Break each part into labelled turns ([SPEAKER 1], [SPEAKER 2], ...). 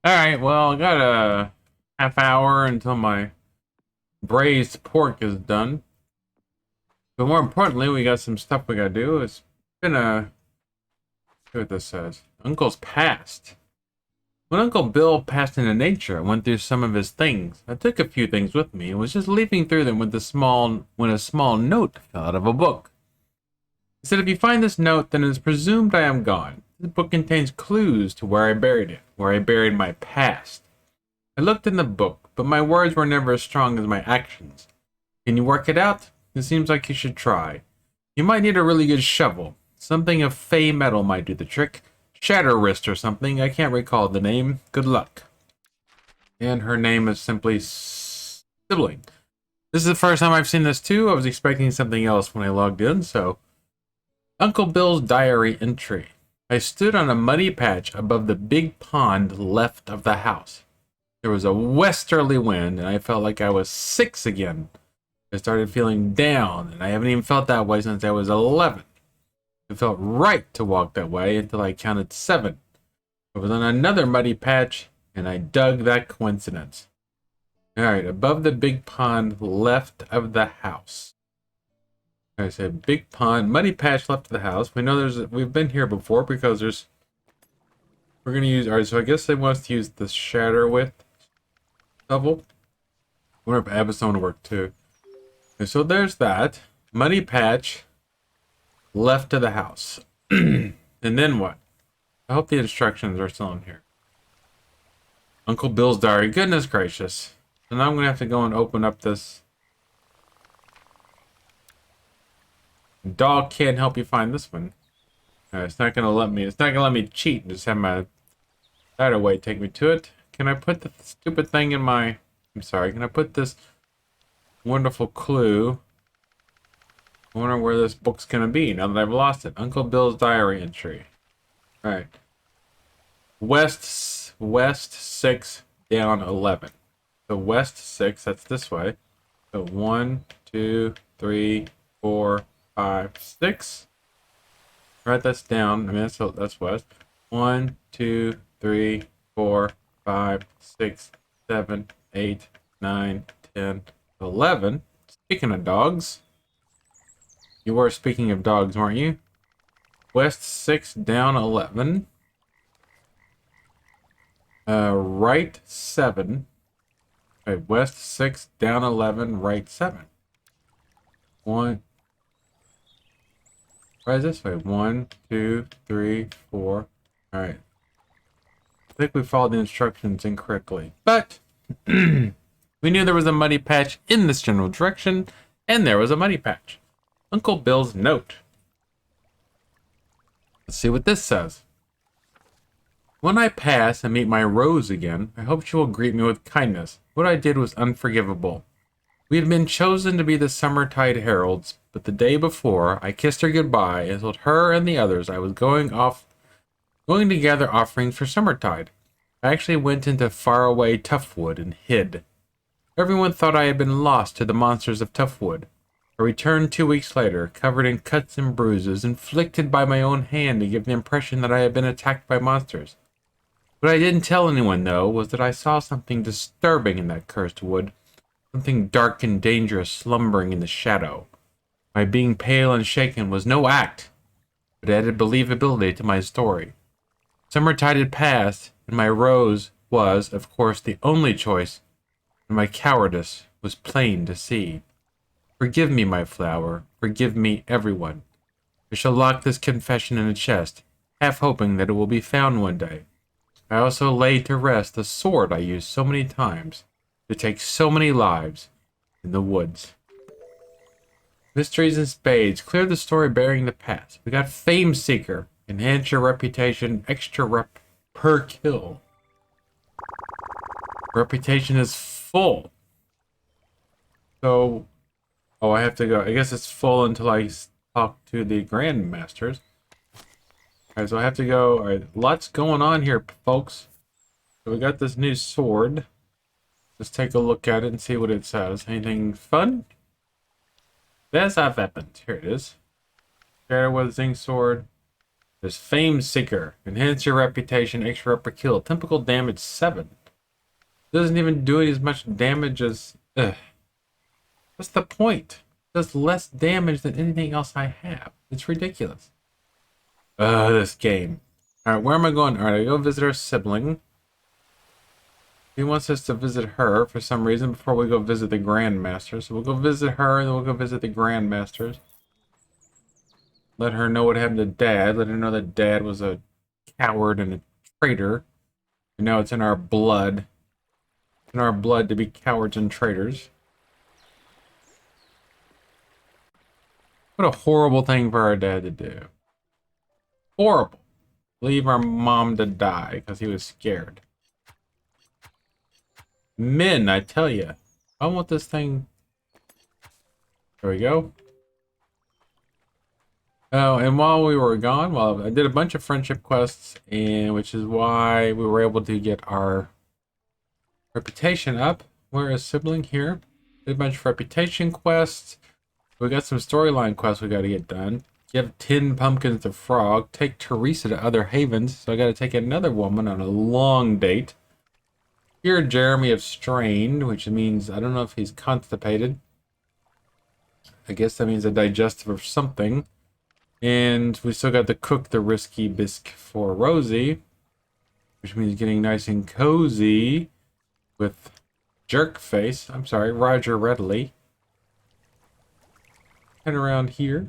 [SPEAKER 1] Alright, well, I got a half hour until my braised pork is done. But more importantly, we got some stuff we gotta do. It's been a... see what this says. Uncle's passed. When Uncle Bill passed into nature, I went through some of his things. I took a few things with me and was just leafing through them when a small note fell out of a book. It said, if you find this note, then it is presumed I am gone. This book contains clues to where I buried it, where I buried my past. I looked in the book, but my words were never as strong as my actions. Can you work it out? It seems like you should try. You might need a really good shovel. Something of fey metal might do the trick. Shatter wrist or something. I can't recall the name. Good luck. And her name is simply Sibling. This is the first time I've seen this too. I was expecting something else when I logged in, so... Uncle Bill's diary entry. I stood on a muddy patch above the big pond left of the house. There was a westerly wind, and I felt like I was 6 again. I started feeling down, and I haven't even felt that way since I was 11. It felt right to walk that way until I counted 7. I was on another muddy patch, and I dug that coincidence. Alright, above the big pond left of the house. I said big pond, muddy patch left of the house. We know we've been here before because we're gonna use, alright, so I guess they want us to use the shatter width shovel. I wonder if Abba's would work too. Okay, so there's that. Muddy patch left of the house. And then what? I hope the instructions are still in here. Uncle Bill's diary. Goodness gracious. So now I'm gonna have to go and open up this. Dog can't help you find this one. It's not gonna let me cheat and just have my that way take me to it. Can I put the stupid thing in my can I put this wonderful clue? I wonder where this book's gonna be now that I've lost it. Uncle Bill's diary entry. Alright. West 6 down 11. So west 6, that's this way. So 1, 2, 3, 4, 5, 6. Right, that's down. I mean, that's west. 1, 2, 3, 4, 5, 6, 7, 8, 9, 10, 11. Speaking of dogs, you were speaking of dogs, weren't you? West 6 down 11. Right 7. Okay, west 6 down 11, right 7. 1. Right this way. 1, 2, 3, 4. Alright. I think we followed the instructions incorrectly. But we knew there was a muddy patch in this general direction, and there was a muddy patch. Uncle Bill's note. Let's see what this says. When I pass and meet my Rose again, I hope she will greet me with kindness. What I did was unforgivable. We had been chosen to be the Summertide Heralds, but the day before, I kissed her goodbye and told her and the others I was going to gather offerings for Summertide. I actually went into faraway Toughwood and hid. Everyone thought I had been lost to the monsters of Toughwood. I returned 2 weeks later, covered in cuts and bruises, inflicted by my own hand to give the impression that I had been attacked by monsters. What I didn't tell anyone, though, was that I saw something disturbing in that cursed wood. Something dark and dangerous slumbering in the shadow. My being pale and shaken was no act, but added believability to my story. Summertide had passed, and my Rose was, of course, the only choice, and my cowardice was plain to see. Forgive me, my flower. Forgive me, everyone. I shall lock this confession in a chest, half hoping that it will be found one day. I also lay to rest the sword I used so many times to take so many lives in the woods. Mysteries and spades. Clear the story bearing the past. We got Fame Seeker. Enhance your reputation. Extra rep per kill. Reputation is full. So, oh, I have to go. I guess it's full until I talk to the Grandmasters. Alright, so I have to go. Alright, lots going on here, folks. So we got this new sword. Let's take a look at it and see what it says. Anything fun? There's our weapons. Here it is. Shadow with Zing Sword. There's Fame Seeker. Enhance your reputation, extra per kill. Typical damage 7. Doesn't even do as much damage as... Ugh. What's the point? It does less damage than anything else I have. It's ridiculous. This game. Alright, where am I going? Alright, I go visit our sibling. He wants us to visit her for some reason before we go visit the Grandmaster. So we'll go visit her and then we'll go visit the Grandmasters. Let her know what happened to Dad. Let her know that Dad was a coward and a traitor. And now it's in our blood. In our blood to be cowards and traitors. What a horrible thing for our dad to do. Horrible. Leave our mom to die because he was scared. Men, I tell you. I want this thing. There we go. Oh, and while we were gone, well, I did a bunch of friendship quests, and which is why we were able to get our reputation up. Where is sibling here? Did a bunch of reputation quests. We got some storyline quests we got to get done. Give 10 pumpkins to Frog. Take Teresa to other havens. So I got to take another woman on a long date. Cure Jeremy of Strain, which means I don't know if he's constipated. I guess that means a digestive or something. And we still got to cook the risky bisque for Rosie, which means getting nice and cozy with Jerkface. I'm sorry, Roger Redley. Head around here.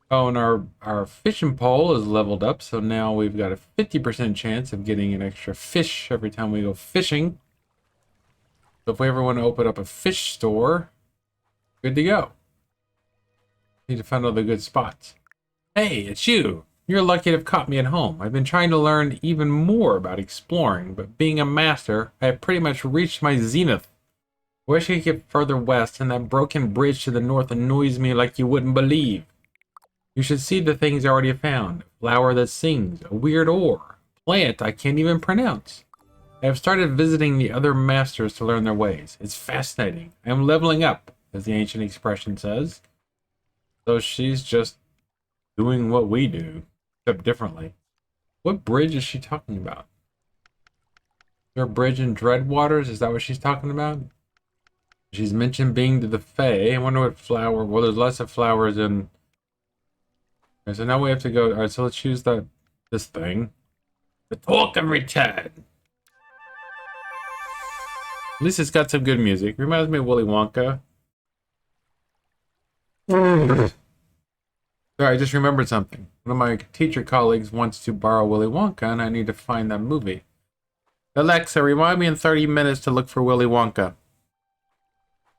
[SPEAKER 1] Oh, and our fishing pole is leveled up, so now we've got a 50% chance of getting an extra fish every time we go fishing. So if we ever want to open up a fish store, good to go. Need to find all the good spots. Hey, it's you! You're lucky to have caught me at home. I've been trying to learn even more about exploring, but being a master, I have pretty much reached my zenith. I wish I could get further west, and that broken bridge to the north annoys me like you wouldn't believe. You should see the things I already found. A flower that sings, a weird ore, plant I can't even pronounce. I have started visiting the other masters to learn their ways. It's fascinating. I am leveling up, as the ancient expression says. So she's just doing what we do, except differently. What bridge is she talking about? Is there a bridge in Dreadwaters? Is that what she's talking about? She's mentioned being to the Fae. I wonder what flower... Well, there's lots of flowers in... Okay, so now we have to go... Alright, so let's choose this thing. The Talk of Return. At least it's got some good music. Reminds me of Willy Wonka. Sorry, I just remembered something. One of my teacher colleagues wants to borrow Willy Wonka, and I need to find that movie. Alexa, remind me in 30 minutes to look for Willy Wonka.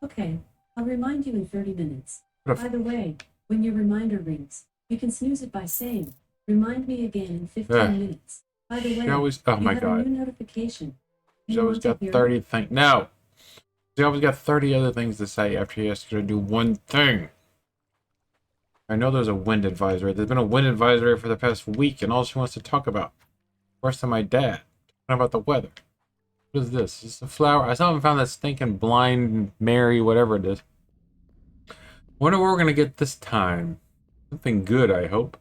[SPEAKER 2] Okay, I'll remind you in 30 minutes. By the way, when your reminder rings, you can snooze it by saying, "Remind me again in 15 minutes." By the way,
[SPEAKER 1] oh my
[SPEAKER 2] you have a new notification.
[SPEAKER 1] She's always got 30 things. No! She always got 30 other things to say after she has to do one thing. I know there's a wind advisory. There's been a wind advisory for the past week, and all she wants to talk about. Worse than my dad. Talking about the weather. What is this? Is this a flower? I still haven't found that stinking blind Mary, whatever it is. Wonder what we're gonna get this time. Something good, I hope.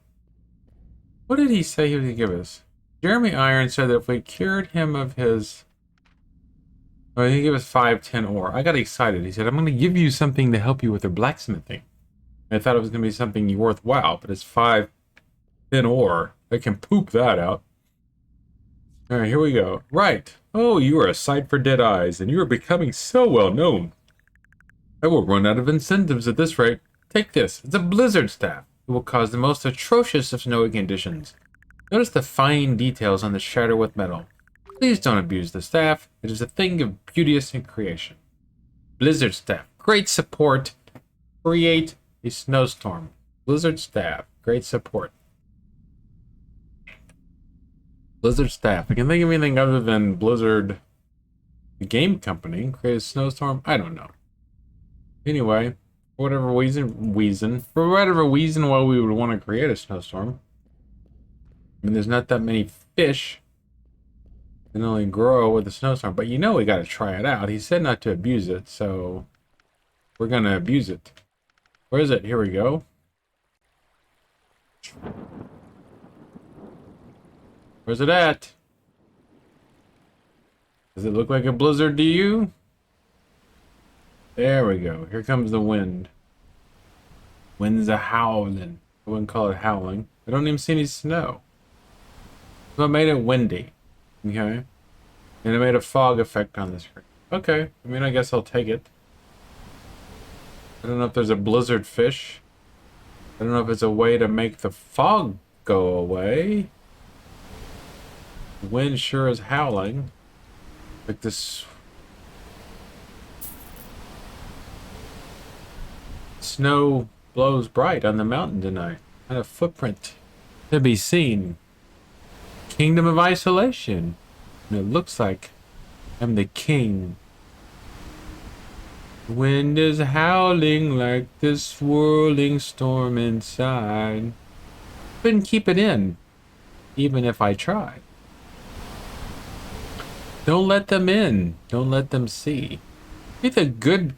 [SPEAKER 1] What did he say he was gonna give us? Jeremy Iron said that if we cured him of his... Oh, he gave us 510 ore. I got excited. He said, I'm gonna give you something to help you with your blacksmithing. I thought it was gonna be something worthwhile, but it's 510 ore. I can poop that out. Alright, here we go. Right. Oh, you are a sight for dead eyes, and you are becoming so well known. I will run out of incentives at this rate. Take this. It's a blizzard staff. It will cause the most atrocious of snowy conditions. Notice the fine details on the shatter with metal. Please don't abuse the staff. It is a thing of beauteous and creation. Blizzard staff. Great support. Create a snowstorm. Blizzard staff. Great support. Blizzard staff. I can think of anything other than Blizzard, the game company. Create a snowstorm. I don't know. Anyway, for whatever reason why we would want to create a snowstorm. I mean, there's not that many fish that only grow with a snowstorm, but you know we got to try it out. He said not to abuse it, so we're gonna abuse it. Where is it? Here we go. Where's it at? Does it look like a blizzard to you? There we go. Here comes the wind. Wind's a howling. I wouldn't call it howling. I don't even see any snow. So it made it windy. Okay? And it made a fog effect on the screen. Okay. I mean, I guess I'll take it. I don't know if there's a blizzard fish. I don't know if it's a way to make the fog go away. The wind sure is howling. Like this snow blows bright on the mountain tonight. And a footprint to be seen. Kingdom of Isolation. And it looks like I'm the king. Wind is howling like the swirling storm inside. Couldn't keep it in, even if I tried. Don't let them in. Don't let them see. Be the good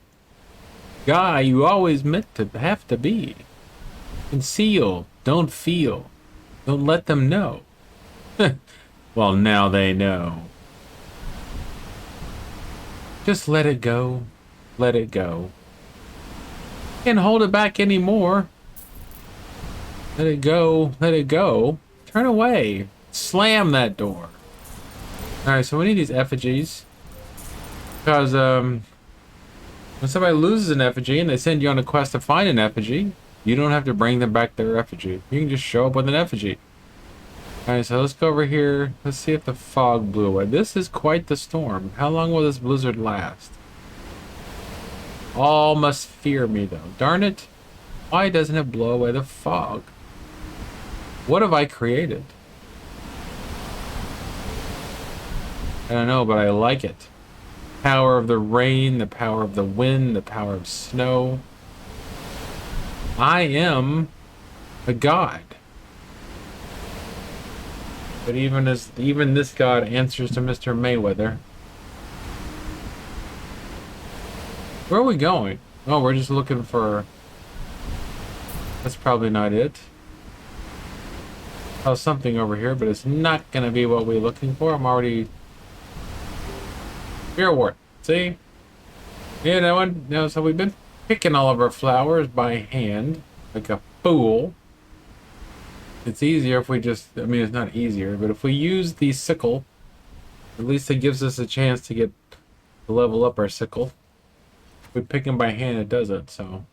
[SPEAKER 1] guy you always meant to have to be. Conceal. Don't feel. Don't let them know. Well, now they know. Just let it go. Let it go. Can't hold it back anymore. Let it go. Let it go. Turn away. Slam that door. Alright, so we need these effigies. Because, when somebody loses an effigy and they send you on a quest to find an effigy, you don't have to bring them back their effigy. You can just show up with an effigy. Alright, so let's go over here. Let's see if the fog blew away. This is quite the storm. How long will this blizzard last? All must fear me, though. Darn it. Why doesn't it blow away the fog? What have I created? I don't know, but I like it. Power of the rain, the power of the wind, the power of snow. I am a god. But even this god answers to Mr. Mayweather. Where are we going? Oh, we're just looking for... That's probably not it. Oh, something over here, but it's not going to be what we're looking for. I'm already... Fearwort. See? Yeah, that one. No, so we've been picking all of our flowers by hand. Like a fool. It's easier if we just... I mean, it's not easier, but if we use the sickle, at least it gives us a chance to level up our sickle. If we pick them by hand, it doesn't, so...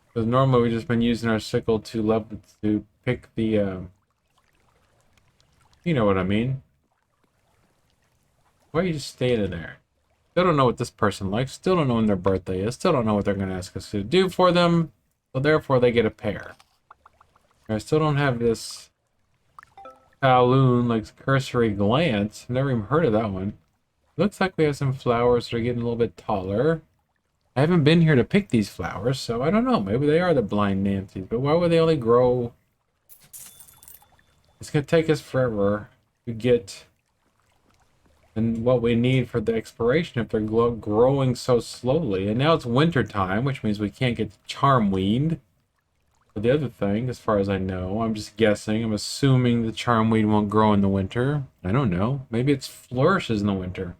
[SPEAKER 1] Because normally we've just been using our sickle to pick the, you know what I mean. Why are you just standing there? Still don't know what this person likes. Still don't know when their birthday is. Still don't know what they're going to ask us to do for them. So therefore they get a pair. I still don't have this Kowloon, like cursory glance. Never even heard of that one. Looks like we have some flowers that are getting a little bit taller. I haven't been here to pick these flowers, so I don't know. Maybe they are the blind Nancy's, but why would they only grow? It's going to take us forever to get and what we need for the exploration if they're growing so slowly. And now it's winter time, which means we can't get Charmweed. But the other thing, as far as I know, I'm just guessing. I'm assuming the Charmweed won't grow in the winter. I don't know. Maybe it flourishes in the winter.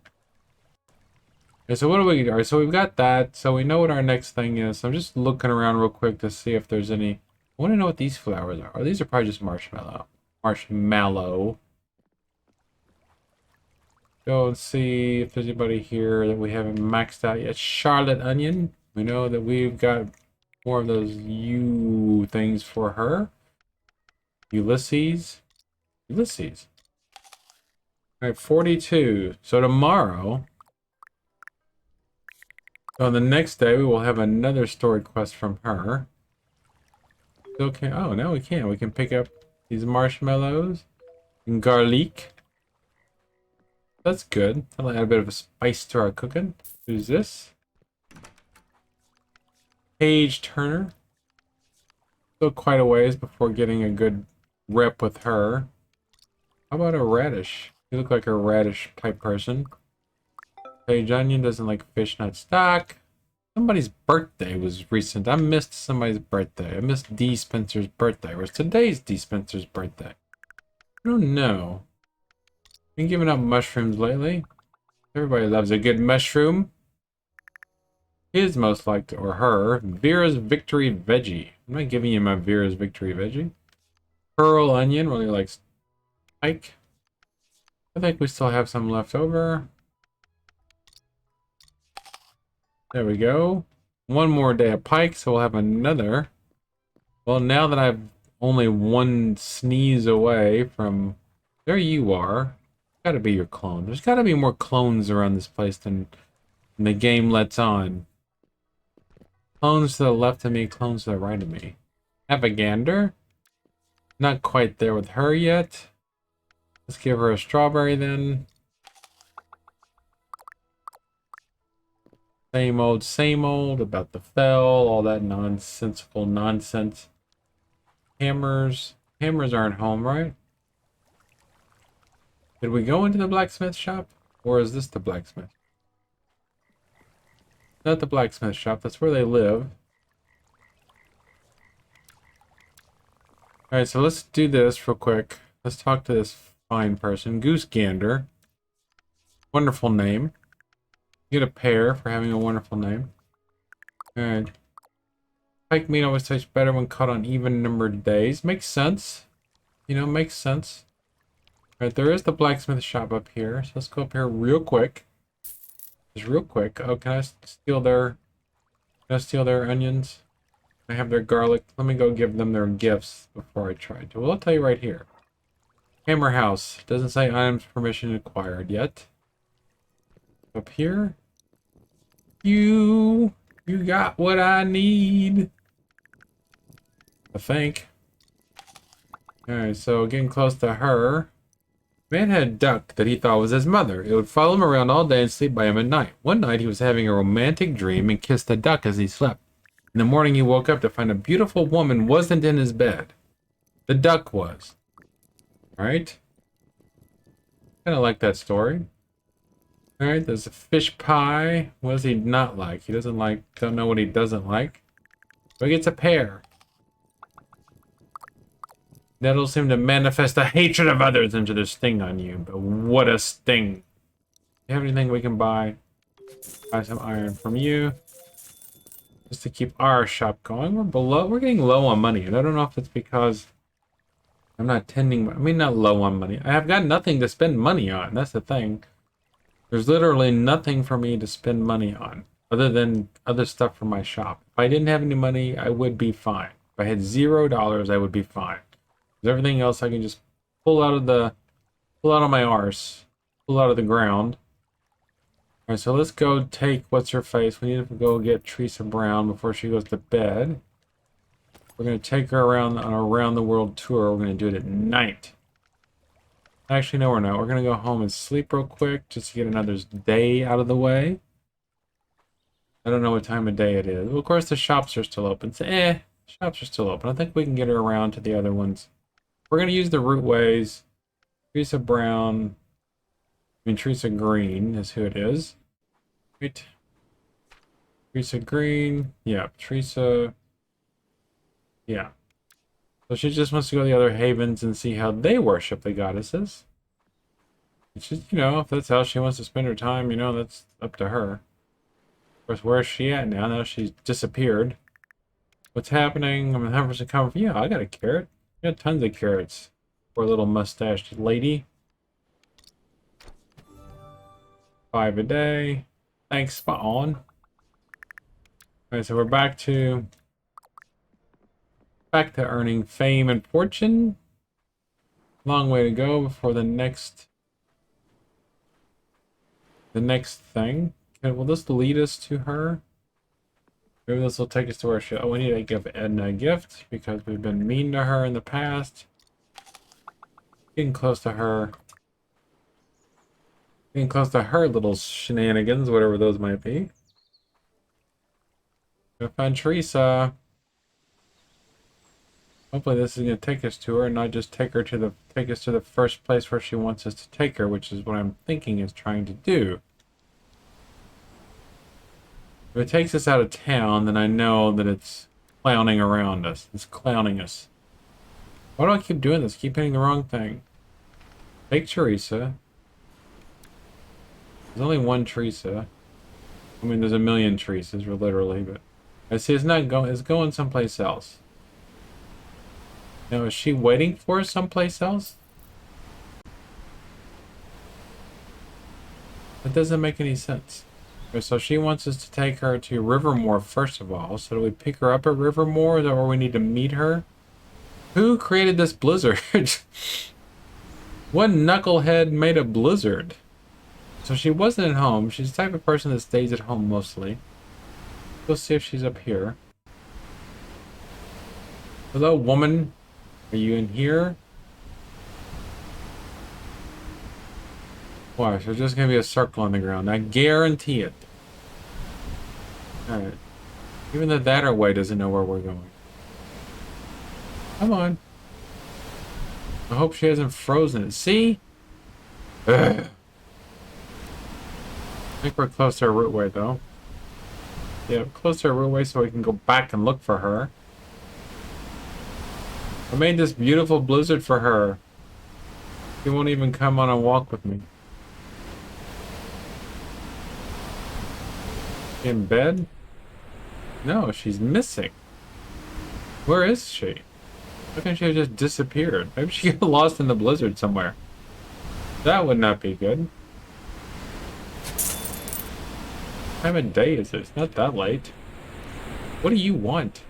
[SPEAKER 1] Okay, so what do we... Alright, so we've got that. So we know what our next thing is. So I'm just looking around real quick to see if there's any... I want to know what these flowers are. Oh, these are probably just marshmallow. Marshmallow. Go and see if there's anybody here that we haven't maxed out yet. Charlotte Onion. We know that we've got more of those U things for her. Ulysses. Ulysses. Alright, 42. So tomorrow... So the next day we will have another story quest from her. Okay. Oh, now we can. We can pick up these marshmallows and garlic. That's good. That'll add a bit of a spice to our cooking. Who's this? Paige Turner. Still quite a ways before getting a good rep with her. How about a radish? You look like a radish type person. Paige Onion doesn't like fish nut stock. Somebody's birthday was recent. I missed somebody's birthday. I missed D. Spencer's birthday. Where's today's D. Spencer's birthday? I don't know. Been giving up mushrooms lately. Everybody loves a good mushroom. His most liked, or her, Vera's Victory Veggie. I'm not giving you my Vera's Victory Veggie. Pearl Onion really likes pike. I think we still have some left over. There we go. One more day of pike, so we'll have another. Well, now that I've only one sneeze away from... There you are. Gotta be your clone. There's gotta be more clones around this place than the game lets on. Clones to the left of me, clones to the right of me. Avagander? Not quite there with her yet. Let's give her a strawberry then. Same old about the fell, all that nonsensical nonsense. Hammers. Hammers aren't home, right? Did we go into the blacksmith shop? Or is this the blacksmith? Not the blacksmith shop, that's where they live. Alright, so let's do this real quick. Let's talk to this fine person. Goose Gander. Wonderful name. Get a pair for having a wonderful name. Alright. Pike meat always tastes better when caught on even numbered days. Makes sense. You know, makes sense. Alright, there is the blacksmith shop up here. So let's go up here real quick. Just real quick. Oh, can I steal their... Can I steal their onions? Can I have their garlic? Let me go give them their gifts before I try to. Well, I'll tell you right here. Hammer House. Doesn't say items permission acquired yet. Up here. You got what I need. I think. Alright, so getting close to her. Man had a duck that he thought was his mother. It would follow him around all day and sleep by him at night. One night he was having a romantic dream and kissed the duck as he slept. In the morning he woke up to find a beautiful woman wasn't in his bed. The duck was. Alright? Kinda like that story. Alright, there's a fish pie. What does he not like? He doesn't like, don't know what he doesn't like. But he gets a pear. That'll seem to manifest a hatred of others into their sting on you. But what a sting. Do you have anything we can buy? Buy some iron from you. Just to keep our shop going. We're getting low on money. And I don't know if it's because I'm not tending, I mean not low on money. I have got nothing to spend money on. That's the thing. There's literally nothing for me to spend money on. Other than other stuff from my shop. If I didn't have any money, I would be fine. If I had $0, I would be fine. Everything else I can just pull out of my arse, pull out of the ground. All right, so let's go take what's her face. We need to go get Teresa Brown before she goes to bed. We're gonna take her around on a round the world tour. We're gonna do it at night. Actually, no, we're not. We're gonna go home and sleep real quick just to get another day out of the way. I don't know what time of day it is. Well, of course, the shops are still open. So, shops are still open. I think we can get her around to the other ones. We're going to use the route ways. Teresa Brown. Teresa Green is who it is. Right. Teresa Green. Yeah, Teresa. Yeah. So she just wants to go to the other havens and see how they worship the goddesses. It's just, if that's how she wants to spend her time, that's up to her. Of course, where's she at now? Now she's disappeared. What's happening? I'm having some comfort. Yeah, I got a carrot. I got tons of carrots. Poor little mustached lady. 5 a day. Thanks, spot on. Alright, so we're back to earning fame and fortune. Long way to go before the next thing. Okay, will this lead us to her? Maybe this will take us to our show. Oh, we need to give Edna a gift because we've been mean to her in the past. Getting close to her. Getting close to her little shenanigans, whatever those might be. Gonna find Teresa. Hopefully this is gonna take us to her and not just take us to the first place where she wants us to take her, which is what I'm thinking is trying to do. If it takes us out of town, then I know that it's clowning around us. It's clowning us. Why do I keep doing this? Keep hitting the wrong thing. Take Teresa. There's only one Teresa. I mean, there's a million Teresas, literally, but I see it's not going. It's going someplace else. Now, is she waiting for us someplace else? That doesn't make any sense. So she wants us to take her to Rivermore first of all. So do we pick her up at Rivermore, or we need to meet her? Who created this blizzard? What knucklehead made a blizzard? So she wasn't at home. She's the type of person that stays at home mostly. We'll see if she's up here. Hello, woman. Are you in here? Watch, there's just gonna be a circle on the ground. I guarantee it. Alright. Even the that way doesn't know where we're going. Come on. I hope she hasn't frozen it. See? Ugh. I think we're close to our route though. Yeah, close to our route so we can go back and look for her. I made this beautiful blizzard for her. She won't even come on a walk with me. In bed? No, she's missing. Where is she? How can she have just disappeared? Maybe she got lost in the blizzard somewhere. That would not be good. What time of day is it? It's not that late. What do you want?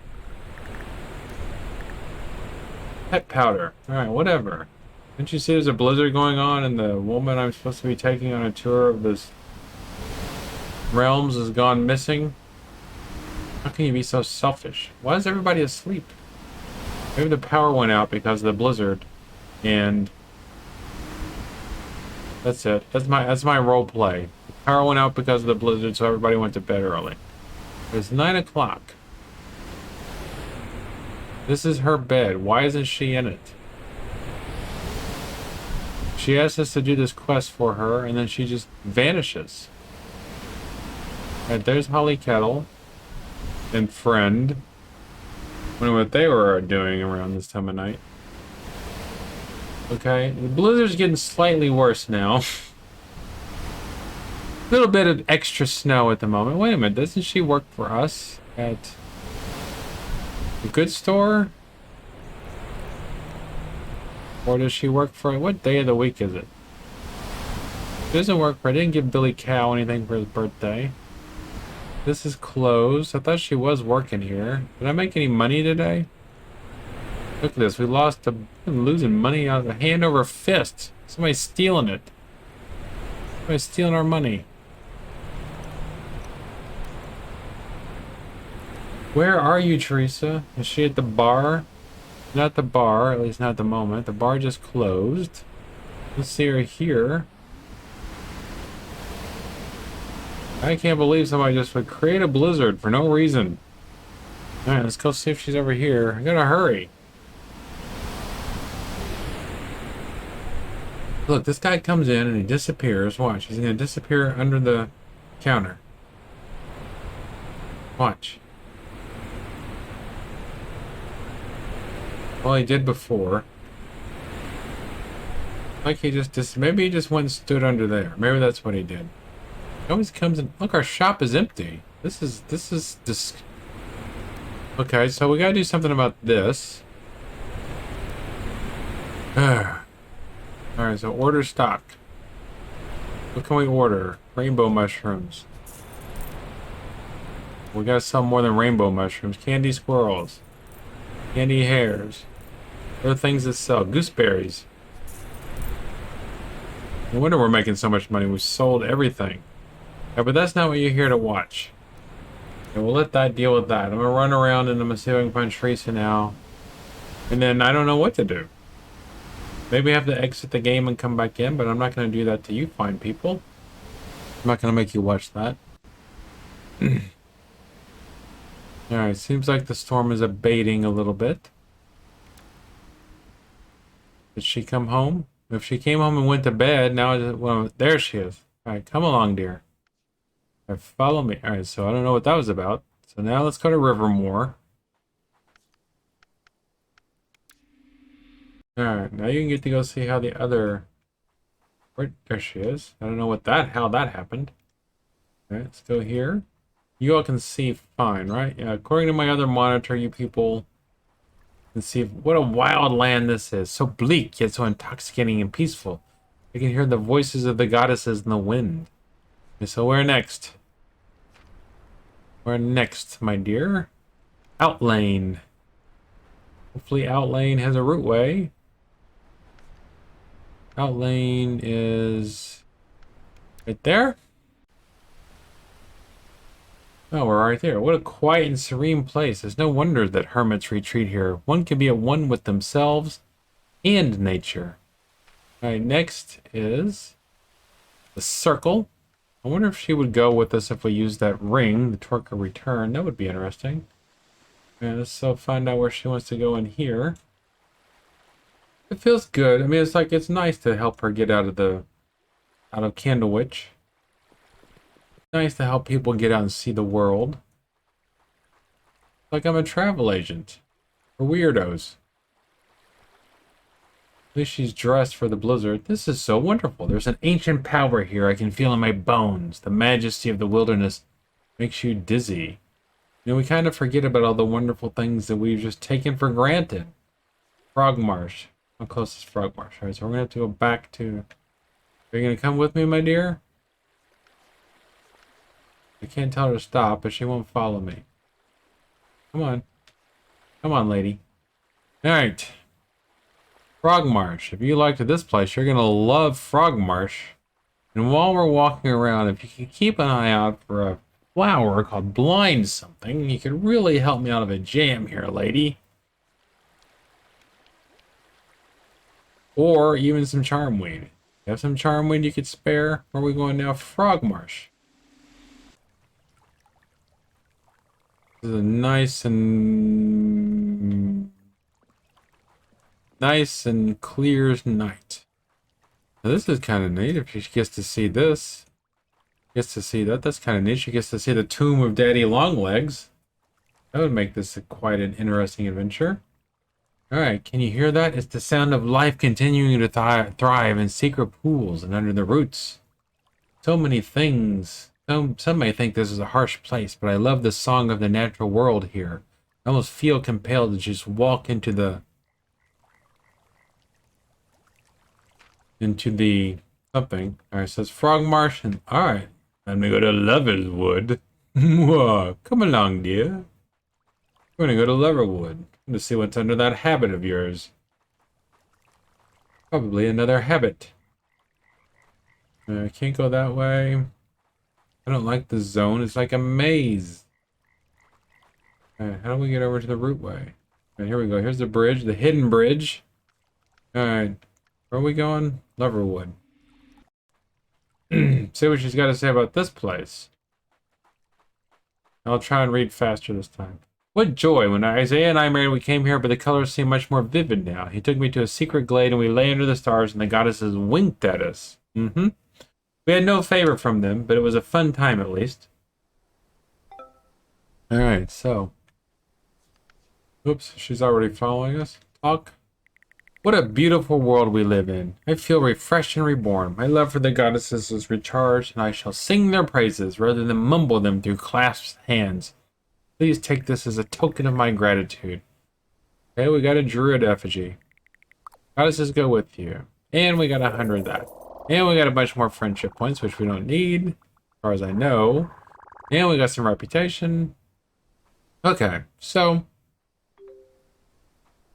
[SPEAKER 1] Pet powder. Alright, whatever. Didn't you see there's a blizzard going on and the woman I'm supposed to be taking on a tour of this realms has gone missing? How can you be so selfish? Why is everybody asleep? Maybe the power went out because of the blizzard, and that's it. That's my role play. The power went out because of the blizzard, so everybody went to bed early. It's 9 o'clock. This is her bed. Why isn't she in it? She asked us to do this quest for her, and then she just vanishes. Right, there's Holly Kettle and Friend. Wonder what they were doing around this time of night. Okay, the blizzard's getting slightly worse now. A little bit of extra snow at the moment. Wait a minute, doesn't she work for us at the goods store? Or does she work for... What day of the week is it? She doesn't work for... I didn't give Billy Cow anything for his birthday. This is closed. I thought she was working here. Did I make any money today? Look at this. We lost a... I'm losing money out of hand over fist. Somebody's stealing it. Somebody's stealing our money. Where are you, Teresa? Is she at the bar? Not at the bar, at least not at the moment. The bar just closed. Let's see her here. I can't believe somebody just would create a blizzard for no reason. Alright, let's go see if she's over here. I gotta hurry. Look, this guy comes in and he disappears. Watch, he's gonna disappear under the counter. Watch. Well, he did before. Like he just maybe he just went and stood under there. Maybe that's what he did. He always comes in. Look, our shop is empty. This is okay, so we gotta do something about this. Alright, so order stock. What can we order? Rainbow mushrooms. We gotta sell more than rainbow mushrooms. Candy squirrels. Candy hares. Other things that sell. Gooseberries. No wonder we're making so much money. We sold everything. Yeah, but that's not what you're here to watch. And we'll let that deal with that. I'm gonna run around and I'm gonna see if I can find Teresa now. And then I don't know what to do. Maybe I have to exit the game and come back in, but I'm not gonna do that to you fine people. I'm not gonna make you watch that. Alright, seems like the storm is abating a little bit. Did she come home? If she came home and went to bed, now, well, there she is. Alright, come along, dear. Alright, follow me. Alright, so I don't know what that was about. So now let's go to Rivermore. Alright, now you can get to go see how the other There she is. I don't know how that happened. Alright, let's go here. You all can see fine, right? Yeah, according to my other monitor, you people can see what a wild land this is. So bleak, yet so intoxicating and peaceful. I can hear the voices of the goddesses in the wind. Okay, so where next? Where next, my dear? Outlane. Hopefully Outlane has a routeway. Outlane is right there. Oh, we're right there. What a quiet and serene place. It's no wonder that hermits retreat here. One can be at one with themselves and nature. All right, next is the circle. I wonder if she would go with us if we use that ring, the torque of return. That would be interesting. And let's find out where she wants to go in here. It feels good. I mean, it's nice to help her get out of Candlewitch. Nice to help people get out and see the world. Like I'm a travel agent for weirdos. At least she's dressed for the blizzard. This is so wonderful. There's an ancient power here I can feel in my bones. The majesty of the wilderness makes you dizzy. You know, we kind of forget about all the wonderful things that we've just taken for granted. Frog Marsh. How close is Frog Marsh? All right, so we're going to have to go back to... Are you going to come with me, my dear? I can't tell her to stop, but she won't follow me. Come on. Come on, lady. Alright. Frog Marsh. If you liked this place, you're going to love Frog Marsh. And while we're walking around, if you can keep an eye out for a flower called Blind Something, you could really help me out of a jam here, lady. Or even some Charmweed. You have some Charmweed you could spare? Where are we going now? Frog Marsh. This is a nice and clear night. Now this is kind of neat. If she gets to see this, gets to see that. That's kind of neat. She gets to see the tomb of Daddy Longlegs. That would make this quite an interesting adventure. All right, can you hear that? It's the sound of life continuing to thrive in secret pools and under the roots. So many things. Some may think this is a harsh place, but I love the song of the natural world here. I almost feel compelled to just walk into the something. All right, so it's Frog Marsh, and all right, I'm gonna go to Lover's Wood. Come along, dear. We're gonna go to Loverwood to see what's under that habit of yours. Probably another habit. I can't go that way. I don't like the zone. It's like a maze. Alright, how do we get over to the rootway? Alright, here we go. Here's the bridge, the hidden bridge. Alright, where are we going? Loverwood. See what she's got to say about this place. I'll try and read faster this time. What joy! When Isaiah and I married, we came here, but the colors seem much more vivid now. He took me to a secret glade, and we lay under the stars, and the goddesses winked at us. We had no favor from them, but it was a fun time at least. Alright, so. Oops, she's already following us. Talk. What a beautiful world we live in. I feel refreshed and reborn. My love for the goddesses is recharged, and I shall sing their praises rather than mumble them through clasped hands. Please take this as a token of my gratitude. Okay, we got a druid effigy. Goddesses go with you. And we got 100 of that. And we got a bunch more friendship points, which we don't need, as far as I know. And we got some reputation. Okay, so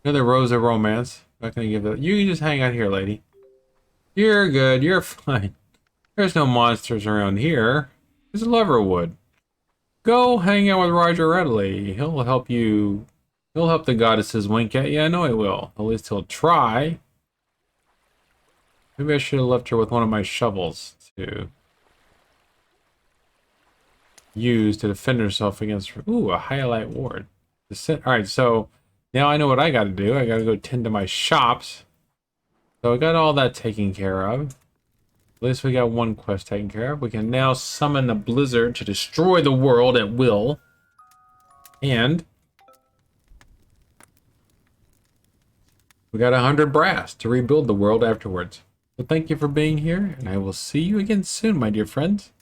[SPEAKER 1] another rose of romance. Not gonna give that. You can just hang out here, lady. You're good. You're fine. There's no monsters around here. There's a Loverwood. Go hang out with Roger Redley. He'll help you. He'll help the goddesses wink at you. I know he will. At least he'll try. Maybe I should have left her with one of my shovels to use to defend herself against... Ooh, a highlight ward. Alright, so now I know what I gotta do. I gotta go tend to my shops. So I got all that taken care of. At least we got one quest taken care of. We can now summon the blizzard to destroy the world at will. And we got 100 brass to rebuild the world afterwards. So thank you for being here, and I will see you again soon, my dear friends.